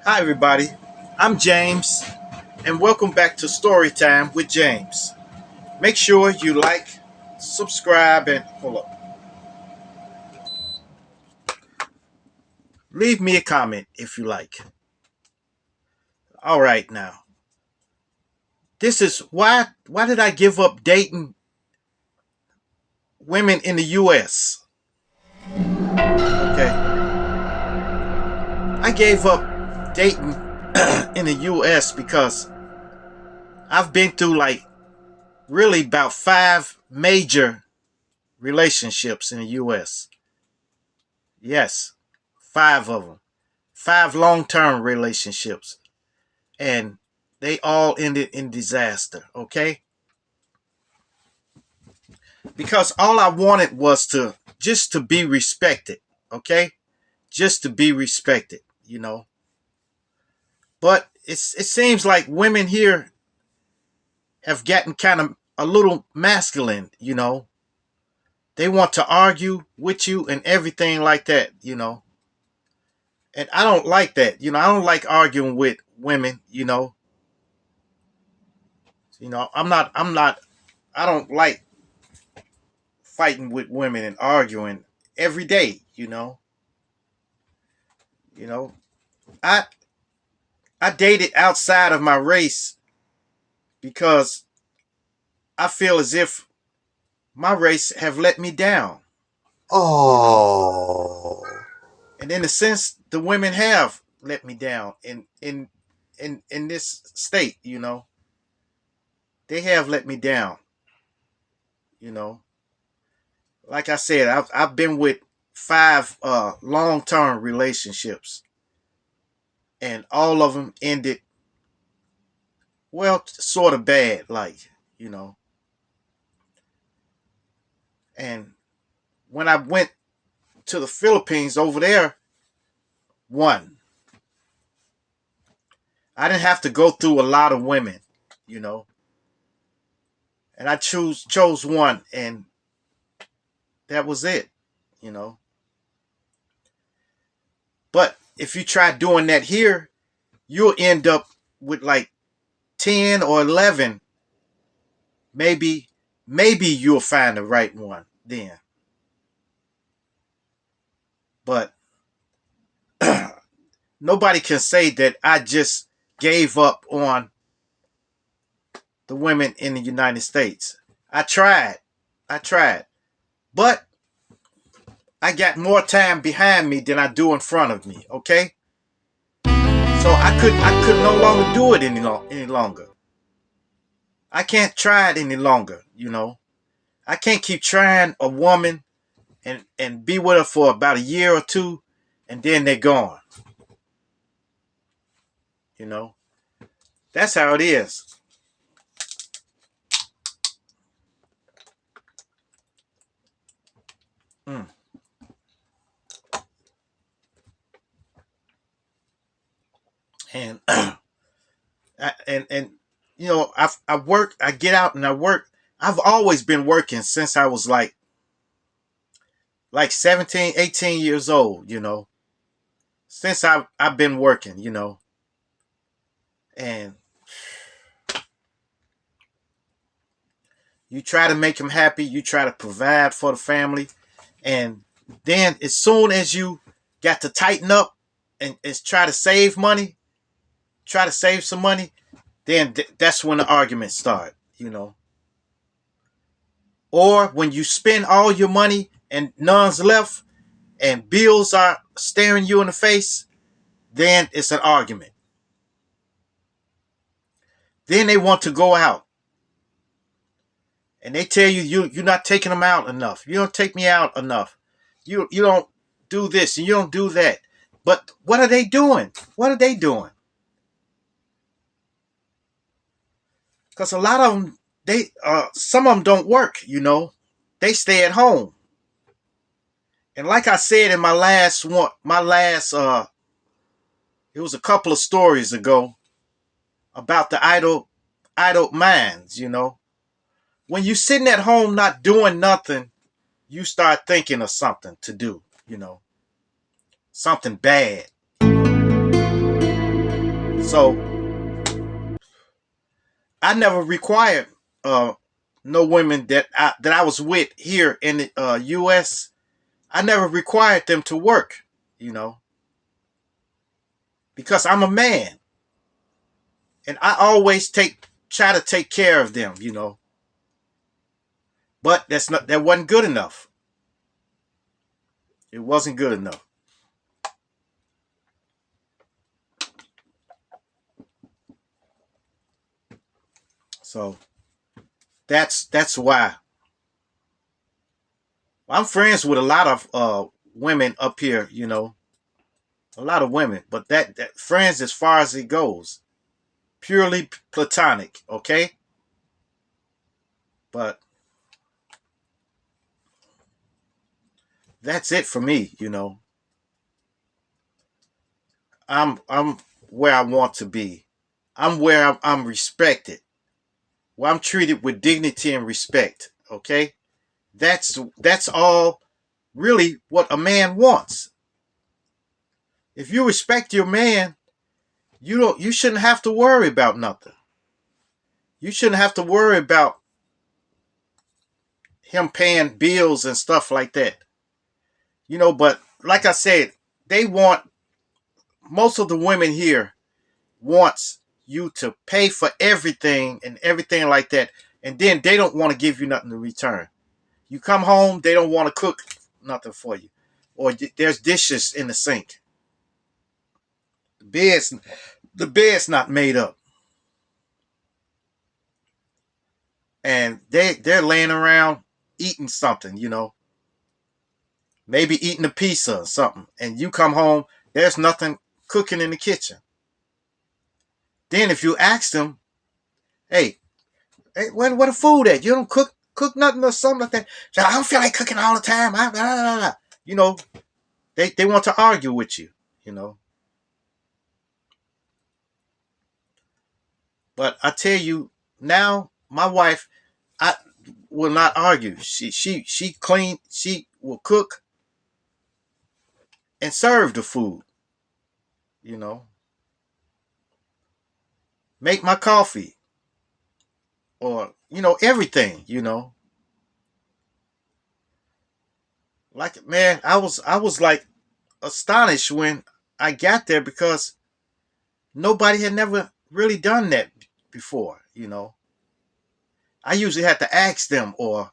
Hi, everybody. I'm James, and welcome back to Storytime with James. Make sure you like, subscribe, and hold up. Leave me a comment if you like. All right, now this is why. Why did I give up dating women in the U.S.? Okay, I gave up dating in the U.S. because I've been through like really about five major relationships in the U.S. Yes, five of them. Five long-term relationships, and they all ended in disaster. Okay, because all I wanted was to just to be respected. Okay, just to be respected. But it seems like women here have gotten kind of a little masculine. They want to argue with you and everything like that. And I don't like that. I don't like arguing with women. I'm not. I don't like fighting with women and arguing every day. You know. I I dated outside of my race because I feel as if my race have let me down. You know. Oh, And in a sense, the women have let me down in this state. They have let me down. You know. Like I said, I've been with five long term relationships, and all of them ended well, sort of bad, like you know. And when I went to the Philippines over there, one, I didn't have to go through a lot of women, you know, and I chose one, and that was it, you know. But if you try doing that here, you'll end up with like 10 or 11. Maybe you'll find the right one then. But nobody can say that I just gave up on the women in the United States. I tried. I tried. But I got more time behind me than I do in front of me, okay? So I could no longer do it any longer. I can't try it any longer. I can't keep trying a woman and be with her for about a year or two and then they're gone. You know? That's how it is. Mm. And and I work, I get out and I work. I've always been working since I was like 17, 18 years old. Since I've been working. And you try to make them happy, you try to provide for the family, and then as soon as you got to tighten up and try to save money, try to save some money, then that's when the arguments start. Or when you spend all your money and none's left and bills are staring you in the face, then it's an argument. Then they want to go out and they tell you're not taking them out enough. You don't take me out enough. You don't do this and you don't do that. But what are they doing? What are they doing? Because a lot of them, some of them don't work. They stay at home. And like I said in my last one, it was a couple of stories ago about the idle minds. When you're sitting at home not doing nothing, you start thinking of something to do. Something bad. So I never required uh no women that I was with here in the US. I never required them to work, you know, because I'm a man and I always try to take care of them, you know. But that wasn't good enough. It wasn't good enough. So that's why I'm friends with a lot of women up here, you know, a lot of women, but that friends as far as it goes, purely platonic, okay? But that's it for me, you know. I'm where I want to be. I'm where I'm respected. Where I'm treated with dignity and respect, okay? That's all really what a man wants. If you respect your man, you shouldn't have to worry about nothing. You shouldn't have to worry about him paying bills and stuff like that. You know, but like I said, they want most of the women here wants you to pay for everything and everything like that. And then they don't want to give you nothing in return. You come home, they don't want to cook nothing for you. Or there's dishes in the sink. The bed's the bed's not made up. And they're laying around eating something, you know. Maybe eating a pizza or something. And you come home, there's nothing cooking in the kitchen. Then if you ask them, hey, where the food at? You don't cook nothing or something like that. So I don't feel like cooking all the time. You know, they want to argue with you, you know. But I tell you now, my wife, I will not argue. She clean. She will cook and serve the food. You know, make my coffee or everything. You know, like man, I was like astonished when I got there because nobody had never really done that before. You know, I usually had to ask them or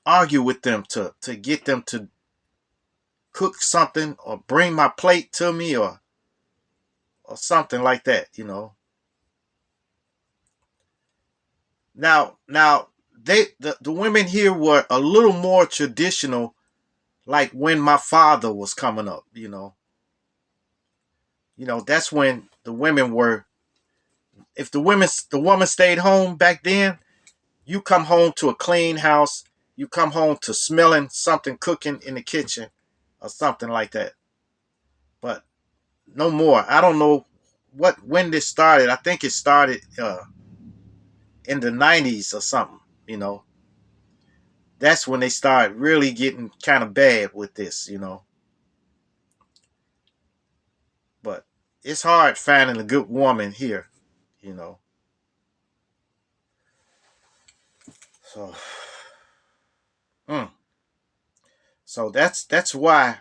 argue with them to get them to cook something or bring my plate to me or something like that, you know. Now the women here were a little more traditional, like when my father was coming up, you know. You know, that's when the women were. If the woman stayed home back then, you come home to a clean house. You come home to smelling something cooking in the kitchen, or something like that. But no more. I don't know when this started. I think it started in the '90s or something. You know, that's when they started really getting kind of bad with this. You know, but it's hard finding a good woman here. You know, so mm. so that's why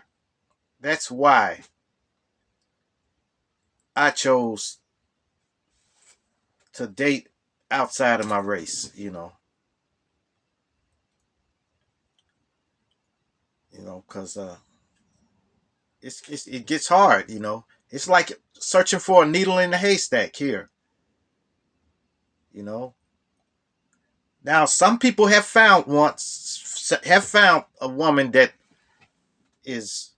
I chose to date outside of my race. Because it gets hard. It's like searching for a needle in the haystack here. You know. Now some people have found a woman that is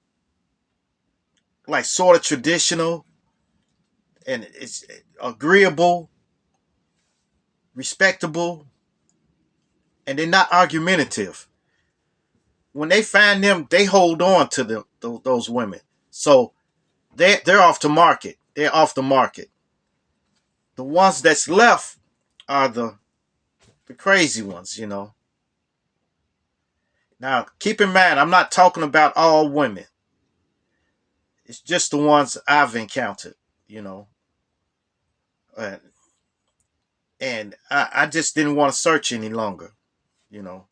like sort of traditional and it's agreeable, respectable, and they're not argumentative. When they find them, they hold on to those women. So they're off the market. They're off the market. The ones that's left are the crazy ones. Now, keep in mind, I'm not talking about all women. It's just the ones I've encountered. You know. uh, and I just didn't want to search any longer. You know.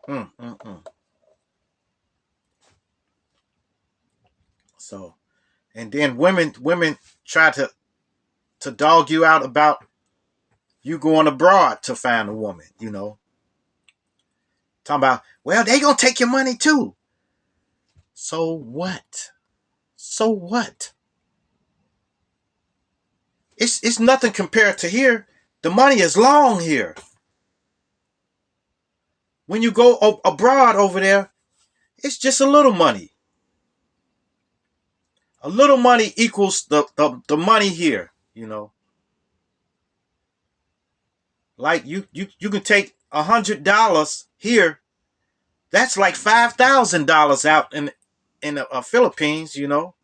Mm, mm, mm. So, and then women try to dog you out about you going abroad to find a woman. You know, talking about, well, they gonna take your money too. So what? So what? It's nothing compared to here. The money is long here. When you go abroad over there, it's just a little money. A little money equals the money here. You know, like you can take $100 here. That's like $5,000 out in the Philippines. You know,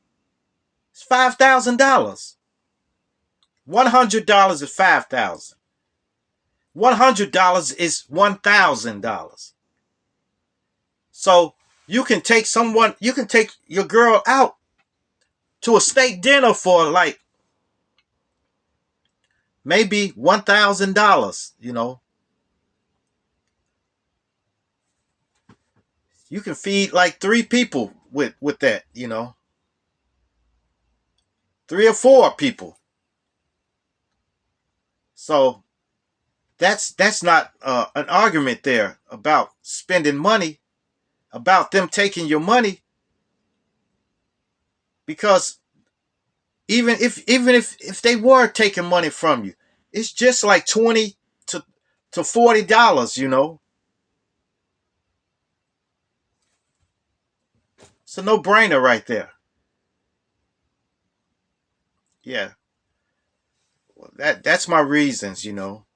it's $5,000. $100 is 5,000. $100 is $1,000. So you can take your girl out to a steak dinner for like maybe $1,000. You know, you can feed like three people with that. You know, 3 or 4 people. So that's not an argument there about spending money, about them taking your money, because even if they were taking money from you, it's just like 20 to $40. You know, it's a no brainer right there. Yeah, well, that's my reasons. You know,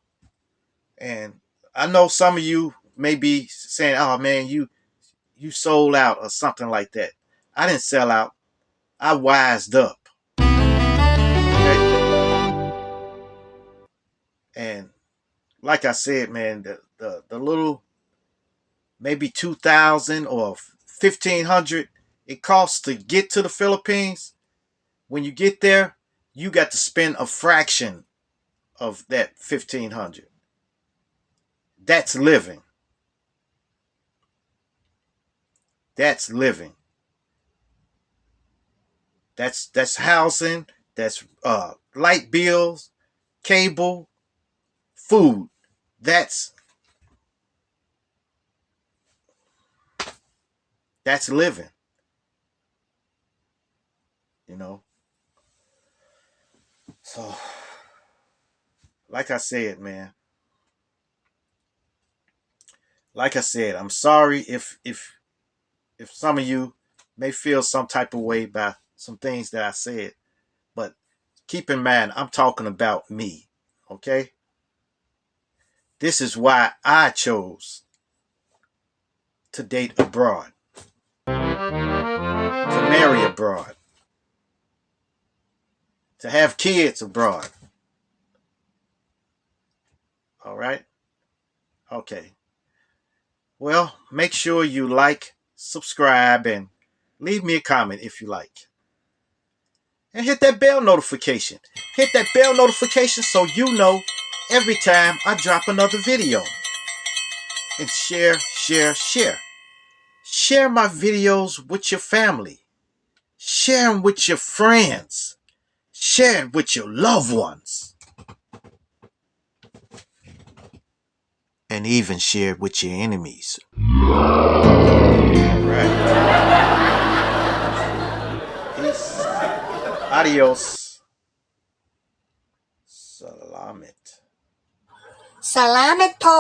and I know some of you may be saying, "Oh man, you sold out" or something like that. I didn't sell out. I wised up. Okay, and like I said, man, the little maybe 2,000 or 1,500 it costs to get to the Philippines. When you get there, you got to spend a fraction of that 1,500. That's living. That's living. That's housing. That's light bills, cable, food. That's that's living. You know. So, like I said, man. Like I said, I'm sorry if some of you may feel some type of way by some things that I said, but keep in mind, I'm talking about me. Okay? This is why I chose to date abroad, to marry abroad, to have kids abroad. All right? Okay. Well, make sure you like, subscribe, and leave me a comment if you like. And hit that bell notification. Hit that bell notification so you know every time I drop another video. And share, share, share. Share my videos with your family. Share them with your friends. Share it with your loved ones. And even share it with your enemies. Right. Peace. Adios. Salamat. Salamat po!